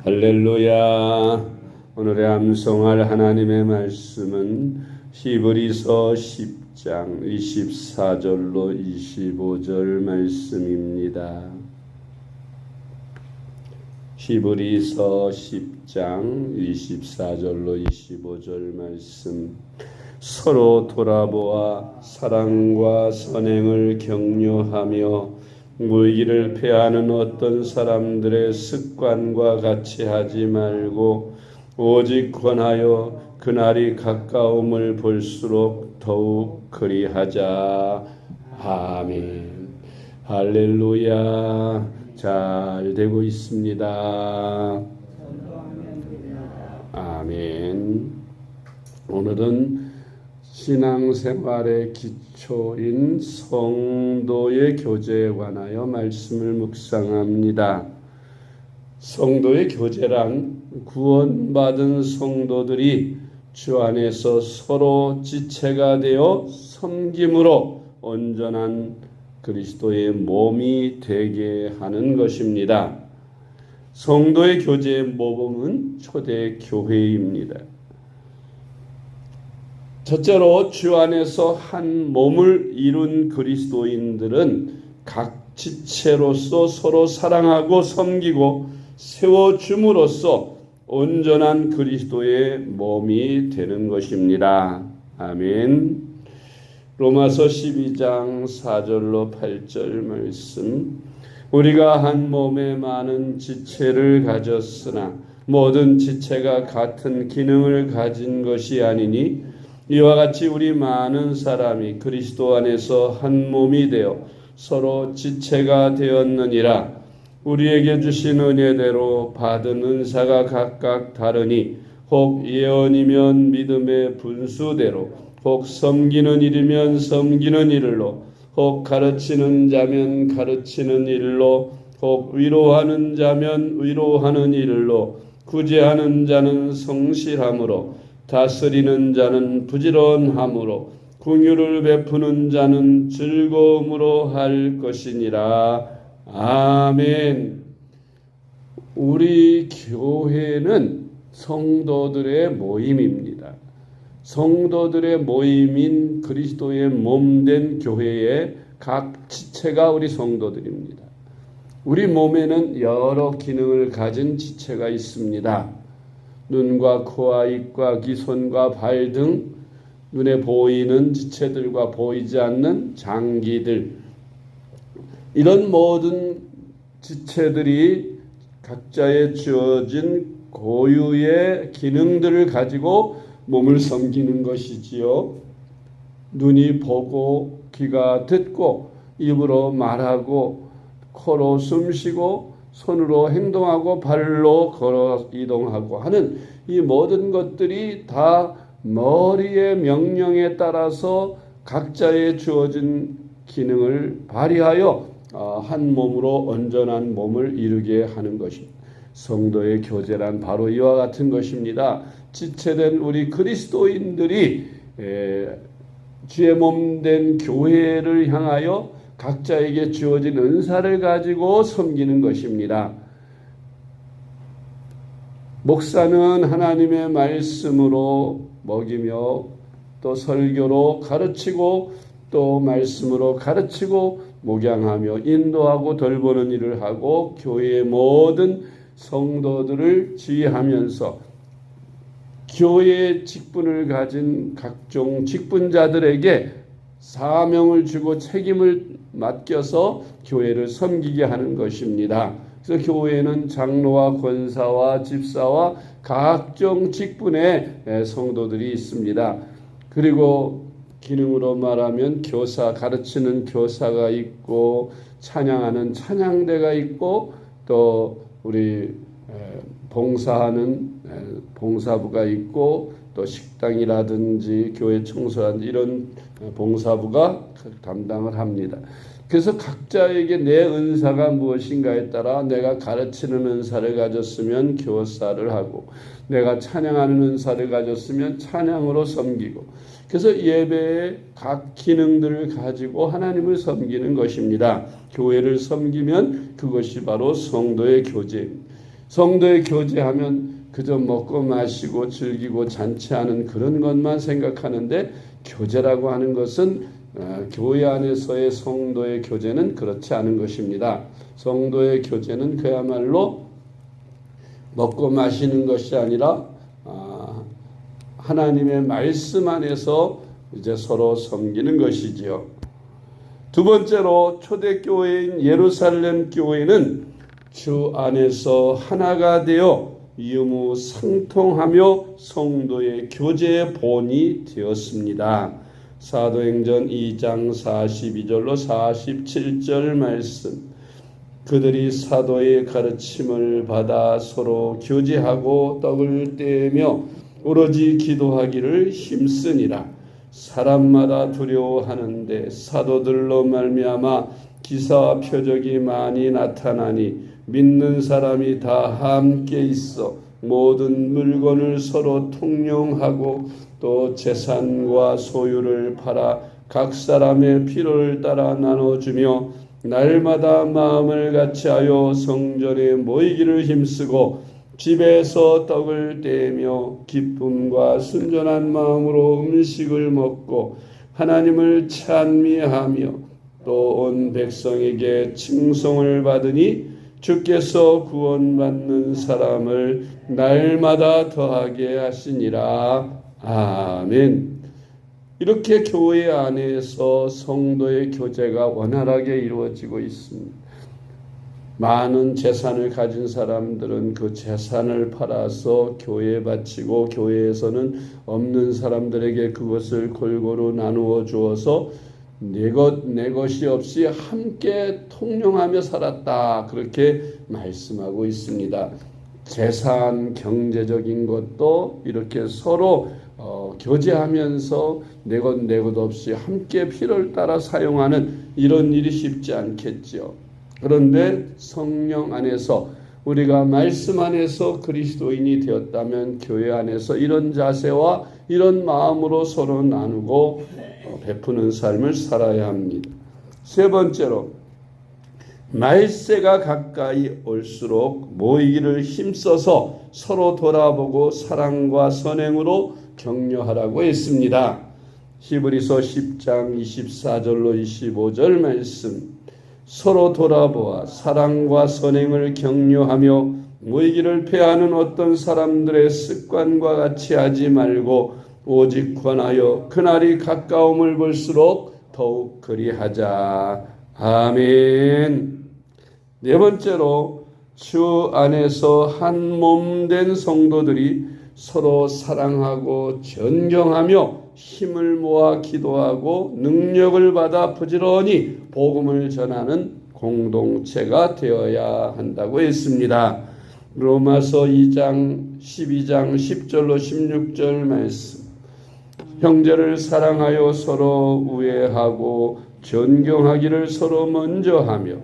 할렐루야. 오늘의 암송할 하나님의 말씀은 히브리서 10장 24절로 25절 말씀입니다. 히브리서 10장 24절로 25절 말씀. 서로 돌아보아 사랑과 선행을 격려하며 물기를 패하는 어떤 사람들의 습관과 같이 하지 말고 오직 권하여 그날이 가까움을 볼수록 더욱 그리하자. 아멘. 할렐루야. 잘 되고 있습니다. 아멘. 오늘은 신앙생활의 기초인 성도의 교제에 관하여 말씀을 묵상합니다. 성도의 교제란 구원받은 성도들이 주 안에서 서로 지체가 되어 섬김으로 온전한 그리스도의 몸이 되게 하는 것입니다. 성도의 교제의 모범은 초대 교회입니다. 첫째로 주 안에서 한 몸을 이룬 그리스도인들은 각 지체로서 서로 사랑하고 섬기고 세워줌으로써 온전한 그리스도의 몸이 되는 것입니다. 아멘. 로마서 12장 4절로 8절 말씀. 우리가 한 몸에 많은 지체를 가졌으나 모든 지체가 같은 기능을 가진 것이 아니니 이와 같이 우리 많은 사람이 그리스도 안에서 한 몸이 되어 서로 지체가 되었느니라. 우리에게 주신 은혜대로 받은 은사가 각각 다르니 혹 예언이면 믿음의 분수대로, 혹 섬기는 일이면 섬기는 일로, 혹 가르치는 자면 가르치는 일로, 혹 위로하는 자면 위로하는 일로, 구제하는 자는 성실함으로, 다스리는 자는 부지런함으로, 긍휼을 베푸는 자는 즐거움으로 할 것이니라. 아멘. 우리 교회는 성도들의 모임입니다. 성도들의 모임인 그리스도의 몸된 교회의 각 지체가 우리 성도들입니다. 우리 몸에는 여러 기능을 가진 지체가 있습니다. 눈과 코와 입과 귀, 손과 발 등 눈에 보이는 지체들과 보이지 않는 장기들, 이런 모든 지체들이 각자의 주어진 고유의 기능들을 가지고 몸을 섬기는 것이지요. 눈이 보고 귀가 듣고 입으로 말하고 코로 숨쉬고 손으로 행동하고 발로 걸어 이동하고 하는 이 모든 것들이 다 머리의 명령에 따라서 각자의 주어진 기능을 발휘하여 한 몸으로 온전한 몸을 이루게 하는 것입니다. 성도의 교제란 바로 이와 같은 것입니다. 지체된 우리 그리스도인들이 주의 몸된 교회를 향하여 각자에게 주어진 은사를 가지고 섬기는 것입니다. 목사는 하나님의 말씀으로 먹이며 또 설교로 가르치고 또 말씀으로 가르치고 목양하며 인도하고 돌보는 일을 하고 교회의 모든 성도들을 지휘하면서 교회의 직분을 가진 각종 직분자들에게 사명을 주고 책임을 맡겨서 교회를 섬기게 하는 것입니다. 그래서 교회는 장로와 권사와 집사와 각종 직분의 성도들이 있습니다. 그리고 기능으로 말하면 교사, 가르치는 교사가 있고 찬양하는 찬양대가 있고 또 우리 봉사하는 봉사부가 있고 또 식당이라든지 교회 청소라든지 이런 봉사부가 담당을 합니다. 그래서 각자에게 내 은사가 무엇인가에 따라 내가 가르치는 은사를 가졌으면 교사를 하고 내가 찬양하는 은사를 가졌으면 찬양으로 섬기고 그래서 예배의 각 기능들을 가지고 하나님을 섬기는 것입니다. 교회를 섬기면 그것이 바로 성도의 교제입니다. 성도의 교제하면 그저 먹고 마시고 즐기고 잔치하는 그런 것만 생각하는데 교제라고 하는 것은 교회 안에서의 성도의 교제는 그렇지 않은 것입니다. 성도의 교제는 그야말로 먹고 마시는 것이 아니라 하나님의 말씀 안에서 이제 서로 섬기는 것이지요. 두 번째로 초대교회인 예루살렘 교회는 주 안에서 하나가 되어 유무상통하며 성도의 교제의 본이 되었습니다. 사도행전 2장 42절로 47절 말씀. 그들이 사도의 가르침을 받아 서로 교제하고 떡을 떼며 오로지 기도하기를 힘쓰니라. 사람마다 두려워하는데 사도들로 말미암아 기사와 표적이 많이 나타나니 믿는 사람이 다 함께 있어 모든 물건을 서로 통용하고 또 재산과 소유를 팔아 각 사람의 필요를 따라 나눠주며 날마다 마음을 같이하여 성전에 모이기를 힘쓰고 집에서 떡을 떼며 기쁨과 순전한 마음으로 음식을 먹고 하나님을 찬미하며 또 온 백성에게 칭송을 받으니 주께서 구원받는 사람을 날마다 더하게 하시니라. 아멘. 이렇게 교회 안에서 성도의 교제가 원활하게 이루어지고 있습니다. 많은 재산을 가진 사람들은 그 재산을 팔아서 교회에 바치고 교회에서는 없는 사람들에게 그것을 골고루 나누어 주어서 내 것이 없이 함께 통용하며 살았다. 그렇게 말씀하고 있습니다. 재산, 경제적인 것도 이렇게 서로 교제하면서 내 것 없이 함께 필요를 따라 사용하는 이런 일이 쉽지 않겠지요. 그런데 성령 안에서 우리가 말씀 안에서 그리스도인이 되었다면 교회 안에서 이런 자세와 이런 마음으로 서로 나누고 베푸는 삶을 살아야 합니다. 세 번째로 말세가 가까이 올수록 모이기를 힘써서 서로 돌아보고 사랑과 선행으로 격려하라고 했습니다. 히브리서 10장 24절로 25절 말씀. 서로 돌아보아 사랑과 선행을 격려하며 모이기를 패하는 어떤 사람들의 습관과 같이 하지 말고 오직 권하여 그날이 가까움을 볼수록 더욱 그리하자. 아멘. 네 번째로 주 안에서 한 몸 된 성도들이 서로 사랑하고 존경하며 힘을 모아 기도하고 능력을 받아 부지런히 복음을 전하는 공동체가 되어야 한다고 했습니다. 로마서 2장 12장 10절로 16절 말씀. 형제를 사랑하여 서로 우애하고 존경하기를 서로 먼저 하며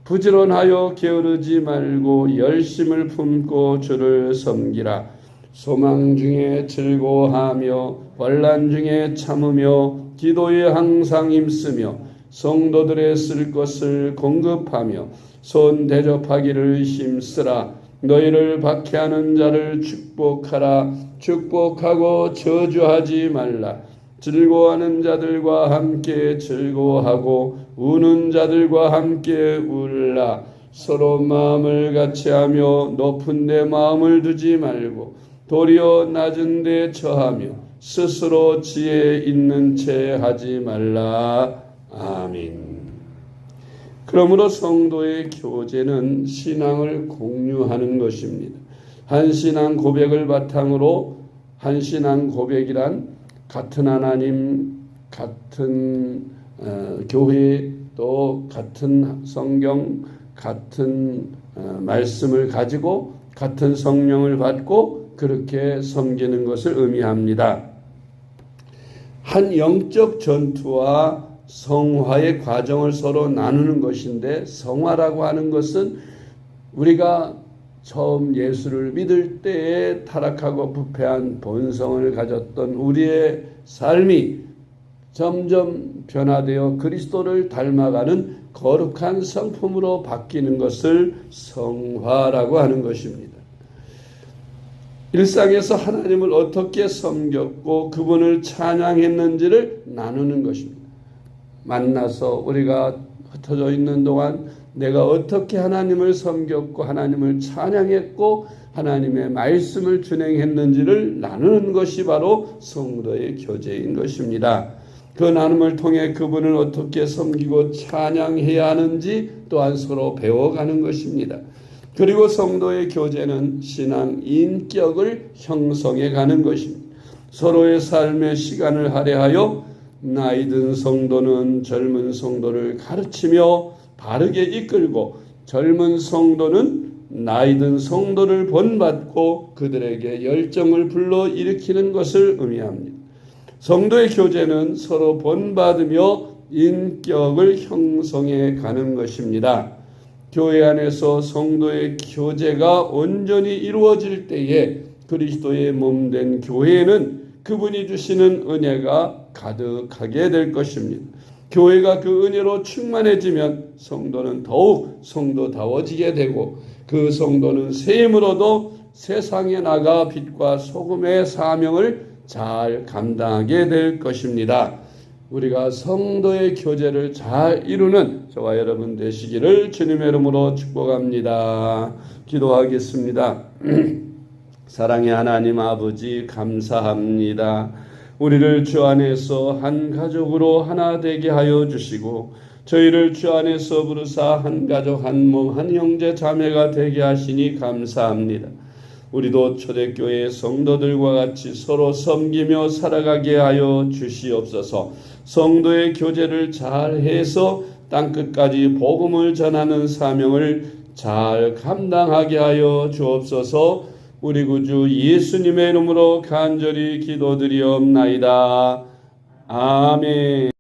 부지런하여 게으르지 말고 열심을 품고 주를 섬기라. 소망 중에 즐거워하며 환난 중에 참으며 기도에 항상 힘쓰며 성도들의 쓸 것을 공급하며 손 대접하기를 힘쓰라. 너희를 박해하는 자를 축복하라. 축복하고 저주하지 말라. 즐거워하는 자들과 함께 즐거워하고 우는 자들과 함께 울라. 서로 마음을 같이하며 높은 데 마음을 두지 말고 도리어 낮은 데 처하며 스스로 지혜 있는 채 하지 말라. 아멘. 그러므로 성도의 교제는 신앙을 공유하는 것입니다. 한 신앙 고백을 바탕으로 한 신앙 고백이란 같은 하나님, 같은 교회, 또 같은 성경, 같은 말씀을 가지고 같은 성령을 받고 그렇게 섬기는 것을 의미합니다. 한 영적 전투와 성화의 과정을 서로 나누는 것인데, 성화라고 하는 것은 우리가 처음 예수를 믿을 때에 타락하고 부패한 본성을 가졌던 우리의 삶이 점점 변화되어 그리스도를 닮아가는 거룩한 성품으로 바뀌는 것을 성화라고 하는 것입니다. 일상에서 하나님을 어떻게 섬겼고 그분을 찬양했는지를 나누는 것입니다. 만나서 우리가 흩어져 있는 동안 내가 어떻게 하나님을 섬겼고 하나님을 찬양했고 하나님의 말씀을 준행했는지를 나누는 것이 바로 성도의 교제인 것입니다. 그 나눔을 통해 그분을 어떻게 섬기고 찬양해야 하는지 또한 서로 배워가는 것입니다. 그리고 성도의 교제는 신앙 인격을 형성해 가는 것입니다. 서로의 삶의 시간을 할애하여 나이 든 성도는 젊은 성도를 가르치며 바르게 이끌고 젊은 성도는 나이 든 성도를 본받고 그들에게 열정을 불러일으키는 것을 의미합니다. 성도의 교제는 서로 본받으며 인격을 형성해 가는 것입니다. 교회 안에서 성도의 교제가 온전히 이루어질 때에 그리스도의 몸된 교회는 그분이 주시는 은혜가 가득하게 될 것입니다. 교회가 그 은혜로 충만해지면 성도는 더욱 성도다워지게 되고 그 성도는 새 힘으로도 세상에 나가 빛과 소금의 사명을 잘 감당하게 될 것입니다. 우리가 성도의 교제를 잘 이루는 저와 여러분 되시기를 주님의 이름으로 축복합니다. 기도하겠습니다. 사랑의 하나님 아버지 감사합니다. 우리를 주 안에서 한 가족으로 하나 되게 하여 주시고 저희를 주 안에서 부르사 한 가족 한 몸 한 형제 자매가 되게 하시니 감사합니다. 우리도 초대교회 성도들과 같이 서로 섬기며 살아가게 하여 주시옵소서. 성도의 교제를 잘해서 땅끝까지 복음을 전하는 사명을 잘 감당하게 하여 주옵소서. 우리 구주 예수님의 이름으로 간절히 기도드리옵나이다. 아멘.